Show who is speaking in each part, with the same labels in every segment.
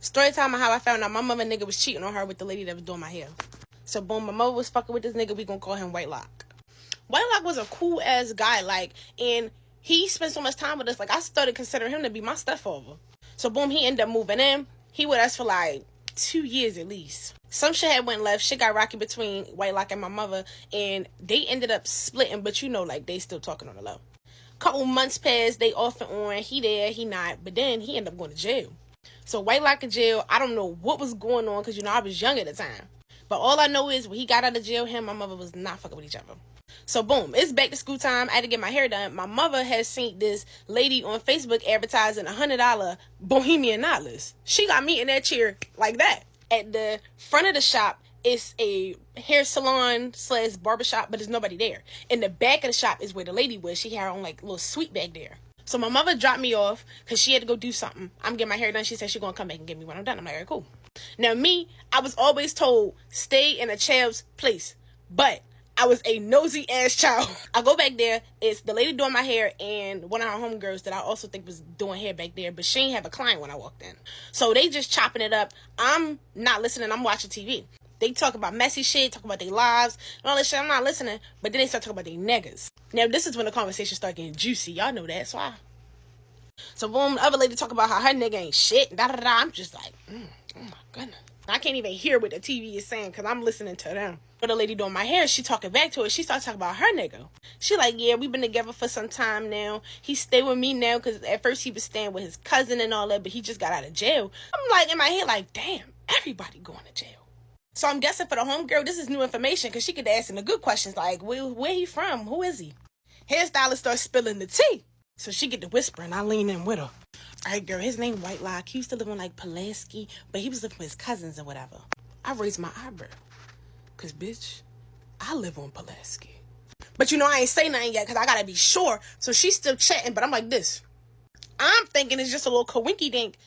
Speaker 1: Story time on how I found out my mother nigga was cheating on her with the lady that was doing my hair. So boom, my mother was fucking with this nigga. We gonna call him White Lock. White Lock was a cool ass guy, like, and he spent so much time with us. Like, I started considering him to be my stepfather. So boom, he ended up moving in. He with us for like 2 years at least. Some shit had went left. Shit got rocky between White Lock and my mother, and they ended up splitting. But you know, like, they still talking on the low. Couple months passed, they off and on. He there, he not. But then he ended up going to jail. So White Lock in jail. I don't know what was going on because, you know, I was young at the time. But all I know is when he got out of jail, him and my mother was not fucking with each other. So boom, it's back to school time. I had to get my hair done. My mother has seen this lady on Facebook advertising $100 Bohemian Knotless. She got me in that chair like that. At the front of the shop, it's a hair salon / barbershop, but there's nobody there. In the back of the shop is where the lady was. She had her own like little suite back there. So my mother dropped me off because she had to go do something. I'm getting my hair done. She said she's going to come back and get me when I'm done. I'm like, all right, cool. Now me, I was always told, stay in a child's place. But I was a nosy ass child. I go back there. It's the lady doing my hair and one of her homegirls that I also think was doing hair back there. But she ain't have a client when I walked in. So they just chopping it up. I'm not listening. I'm watching TV. They talk about messy shit, talk about their lives, and all that shit. I'm not listening. But then they start talking about their niggas. Now, this is when the conversation start getting juicy. Y'all know that, so So, boom, the other lady talk about how her nigga ain't shit. Da-da-da. I'm just like, oh, my goodness. I can't even hear what the TV is saying because I'm listening to them. But the lady doing my hair, she talking back to it. She started talking about her nigga. She like, yeah, we've been together for some time now. He stay with me now because at first he was staying with his cousin and all that, but he just got out of jail. I'm like, in my head, like, damn, everybody going to jail. So I'm guessing for the homegirl, this is new information because she could ask him the good questions like, where he from? Who is he? Hairstylist starts spilling the tea. So she get to whisper and I lean in with her. All right, girl, his name White Lock. He used to live on like Pulaski, but he was living with his cousins or whatever. I raised my eyebrow. Because, bitch, I live on Pulaski. But, you know, I ain't say nothing yet because I got to be sure. So she's still chatting, but I'm like this. I'm thinking it's just a little coinky dink.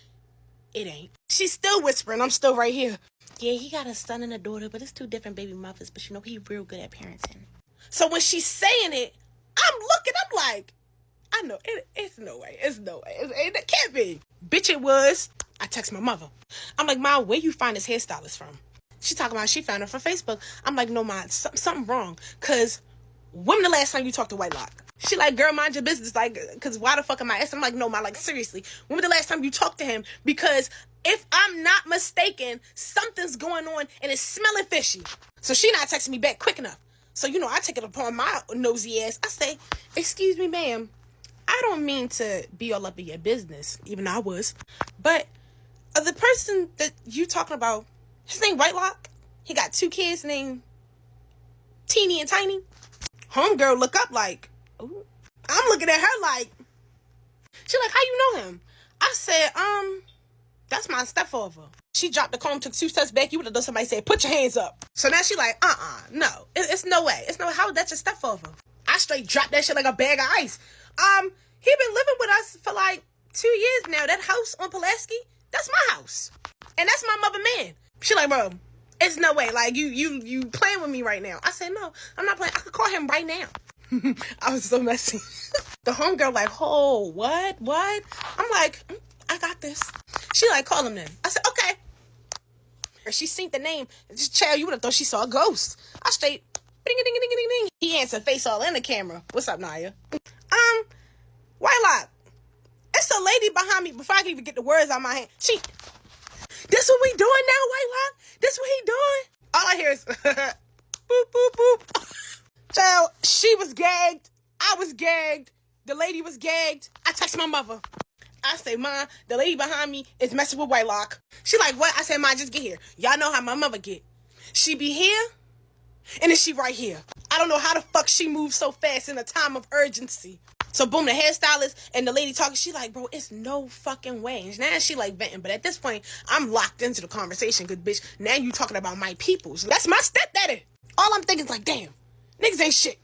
Speaker 1: It ain't. She's still whispering. I'm still right here. Yeah, he got a son and a daughter, but it's 2 different baby mothers. But, you know, he real good at parenting. So when she's saying it, I'm looking, I'm like, I know, it's no way. It's no way. It can't be. Bitch, it was. I text my mother. I'm like, Ma, where you find this hairstylist from? She talking about she found her from Facebook. I'm like, no, Ma, something wrong. Because when the last time you talked to White Lock? She like, girl, mind your business. Like, because why the fuck am I asking? I'm like, no, Ma, like, seriously. When was the last time you talked to him? Because if I'm not mistaken, something's going on and it's smelling fishy. So she not texting me back quick enough. So, you know, I take it upon my nosy ass. I say, excuse me, ma'am. I don't mean to be all up in your business, even though I was. But the person that you talking about, his name White Lock. He got 2 kids named Teeny and Tiny. Homegirl look up like, ooh. I'm looking at her like, she like, how you know him? I said, that's my stepfather. She dropped the comb, took 2 steps back. You would have done somebody say, put your hands up. So now she like, no. It's no way. It's no way. How is that your stepfather? I straight dropped that shit like a bag of ice. He been living with us for like 2 years now. That house on Pulaski, that's my house. And that's my mother man. She like, bro, it's no way. Like, you playing with me right now. I said, no, I'm not playing. I could call him right now. I was so messy. The homegirl like, oh, what? I'm like, I got this. She like, call him then. I said, okay. She seen the name. Just child, you would have thought she saw a ghost. I straight, ding, ding, ding, ding, ding. He answered face all in the camera. What's up, Naya? White Lock. It's a lady behind me. Before I can even get the words out of my hand. This what we doing now, White Lock? This what he doing? All I hear is, boop, boop, boop. Child, she was gagged. I was gagged. The lady was gagged. I text my mother. I say, Ma, the lady behind me is messing with White Lock. She like, what? I said, Ma, just get here. Y'all know how my mother get. She be here, and then she right here. I don't know how the fuck she moves so fast in a time of urgency. So boom, the hairstylist and the lady talking, she like, bro, it's no fucking way. And now she like venting, but at this point, I'm locked into the conversation because, bitch, now you talking about my peoples. That's my stepdaddy. All I'm thinking is like, damn, niggas ain't shit.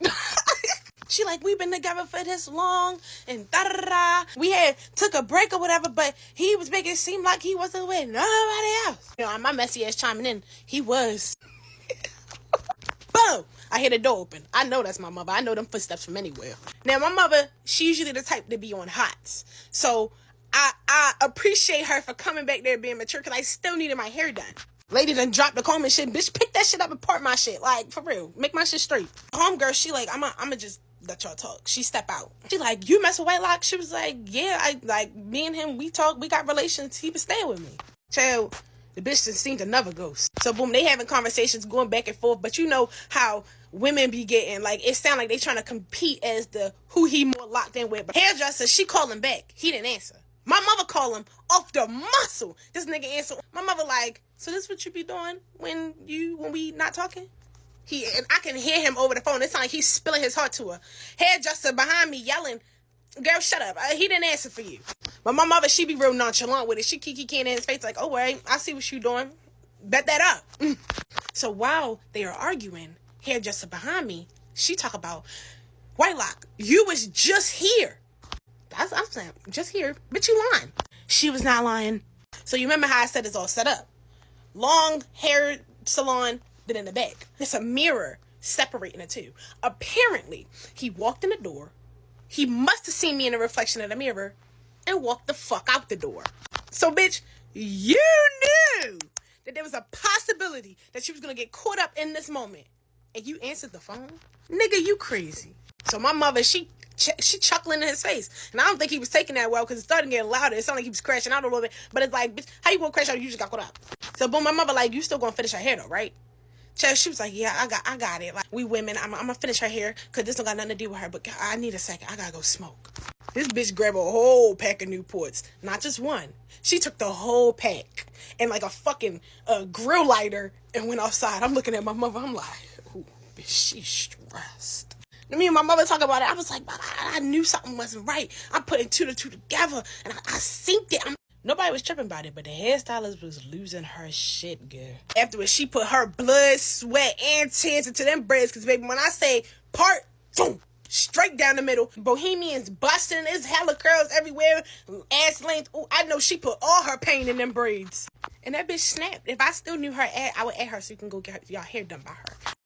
Speaker 1: She like, we've been together for this long and da-da-da-da. We had took a break or whatever, but he was making it seem like he wasn't with nobody else. You know, my messy ass chiming in, he was. Boom! I hear the door open. I know that's my mother. I know them footsteps from anywhere. Now, my mother, she's usually the type to be on hots. So, I appreciate her for coming back there being mature, because I still needed my hair done. Lady done dropped the comb and shit. Bitch, pick that shit up and part my shit. Like, for real. Make my shit straight. Homegirl, she like, I'ma just let y'all talk. She step out. She like, you mess with Whitelock? She was like, yeah, I like, me and him, we talk, we got relations. He was staying with me. Child, the bitch just seemed another ghost. So boom, they having conversations going back and forth. But you know how women be getting, like, it sound like they trying to compete as the who he more locked in with. But hairdresser, she called him back. He didn't answer. My mother called him off the muscle. This nigga answered. My mother like, so this what you be doing when we not talking? And I can hear him over the phone. It sound like he's spilling his heart to her. Hairdresser behind me yelling, girl, shut up. He didn't answer for you. But my mother, she be real nonchalant with it. She kiki in his face like, oh, wait, I see what you doing. Bet that up. So while they are arguing, hairdresser behind me, she talk about, Whitelock, you was just here. I'm saying, just here. Bitch, you lying. She was not lying. So you remember how I said it's all set up. Long hair salon, then in the back. There's a mirror separating the two. Apparently, he walked in the door. He must have seen me in the reflection of the mirror and walked the fuck out the door. So, bitch, you knew that there was a possibility that you was going to get caught up in this moment. And you answered the phone? Nigga, you crazy. So my mother, she chuckling in his face. And I don't think he was taking that well, because it started getting louder. It sounded like he was crashing out a little bit. But it's like, bitch, how you gonna crash out? You just got caught up. So boom, my mother like, you still gonna finish her hair though, right? She was like, yeah, I got it. Like, we women, I'm gonna finish her hair, because this don't got nothing to do with her. But I need a second. I gotta go smoke. This bitch grabbed a whole pack of Newports. Not just one. She took the whole pack and like a fucking grill lighter and went outside. I'm looking at my mother. I'm like, ooh, bitch, she's stressed. Me and my mother talk about it. I was like, I knew something wasn't right. I'm putting two to two together, and I synced it. Nobody was tripping about it, but the hairstylist was losing her shit, girl. Afterwards, she put her blood, sweat, and tears into them braids, because, baby, when I say part, boom, straight down the middle, Bohemians busting, there's hella curls everywhere, ass length. Ooh, I know she put all her pain in them braids. And that bitch snapped. If I still knew her, I would add her so you can go get your hair done by her.